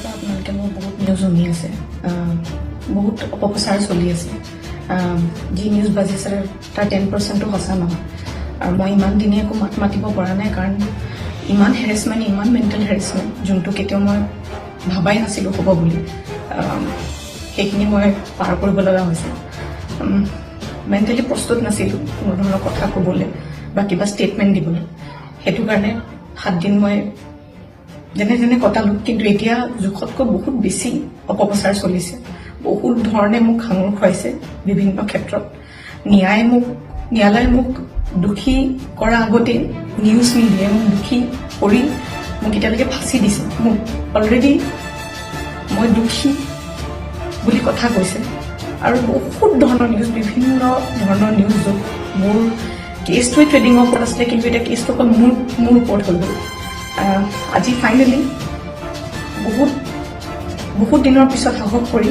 পৰা আপোনালোকে মোৰ বহুত নিউজ শুনি আছে, বহুত অপপ্ৰচাৰ চলি আছে। যি নিউজ বাজিছে তাৰ 10%ও সঁচা নহয়। আৰু মই ইমান দিনে একো মাত মাতিব পৰা নাই, কাৰণ ইমান হেৰেছমেণ্ট, ইমান মেণ্টেল হেৰেছমেণ্ট, যোনটো কেতিয়াও মই ভাবাই নাছিলোঁ হ'ব বুলি। সেইখিনি মই পাৰ কৰিব লগা হৈছে। মেণ্টেলি প্ৰস্তুত নাছিলোঁ কোনো ধৰণৰ কথা ক'বলৈ বা কিবা ষ্টেটমেণ্ট দিবলৈ। সেইটো কাৰণে 7 দিন মই যেনে যেনে কটালোঁ, কিন্তু এতিয়া জোখতকৈ বহুত বেছি অপপ্ৰচাৰ চলিছে। বহুত ধৰণে মোক সাঙুৰ খুৱাইছে বিভিন্ন ক্ষেত্ৰত। ন্যায়ালয়ে মোক দোষী কৰাৰ আগতে নিউজ মিডিয়াই মোক দোষী কৰি মোক এতিয়ালৈকে ফাঁচি দিছে। মোক অলৰেডি মই দোষী বুলি কথা কৈছে, আৰু বহুত ধৰণৰ নিউজ, বিভিন্ন ধৰণৰ নিউজ, য'ত মোৰ কেছটোৱে ট্ৰেডিঙৰ ওপৰত আছিলে, কিন্তু এতিয়া কেছটো অকল মোৰ ওপৰত হৈ গ'ল। আজি ফাইনেলি বহুত দিনৰ পিছত সাহস কৰি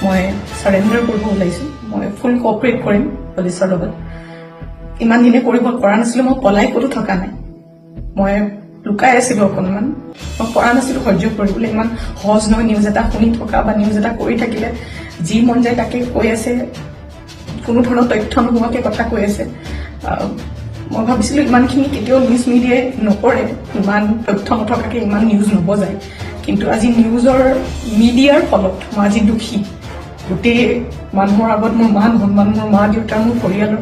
মই চাৰেণ্ডাৰ কৰিব ওলাইছোঁ। মই ফুল কোঅপাৰেট কৰিম পুলিচৰ লগত। ইমান দিনে কৰিব পৰা নাছিলোঁ, মই পলাই ক'তো থকা নাই, মই লুকাই আছিলোঁ অকণমান। মই পৰা নাছিলোঁ সহ্য কৰিবলৈ। ইমান সহজ নহয় নিউজ এটা শুনি থকা বা নিউজ এটা কৰি থাকিলে। যি মন যায় তাকে কৈ আছে, কোনো ধৰণৰ তথ্য নোহোৱাকৈ কথা কৈ আছে। মই ভাবিছিলোঁ ইমানখিনি কেতিয়াও নিউজ মিডিয়াই নকৰে, ইমান তথ্য নথকাকৈ ইমান নিউজ নবজায়। কিন্তু আজি মিডিয়াৰ ফলত মই আজি দোষী। গোটেই মানুহৰ আগত মোৰ মান সন্মান, মোৰ মা দেউতা, মোৰ পৰিয়ালৰ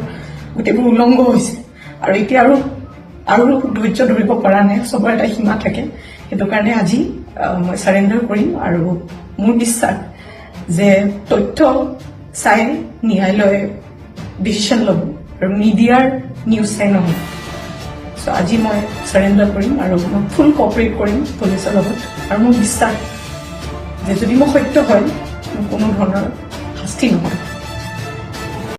গোটেইবোৰ উলংঘ হৈছে। আৰু এতিয়া আৰু ধৈৰ্য ধৰিব পৰা নাই, চবৰে এটা সীমা থাকে। সেইটো কাৰণে আজি মই চাৰেণ্ডাৰ কৰিম। আৰু মোৰ বিশ্বাস যে তথ্য চাই ন্যায়ালয়ে ডিচিশ্যন ল'ব, আৰু মিডিয়াৰ নিউজ চাই নহয়। চ' আজি মই চাৰেণ্ডাৰ কৰিম আৰু মই ফুল কোঅপাৰেট কৰিম পুলিচৰ লগত। আৰু মোৰ বিশ্বাস যে যদি মই সত্য হয়, মোৰ কোনো ধৰণৰ শাস্তি নহয়।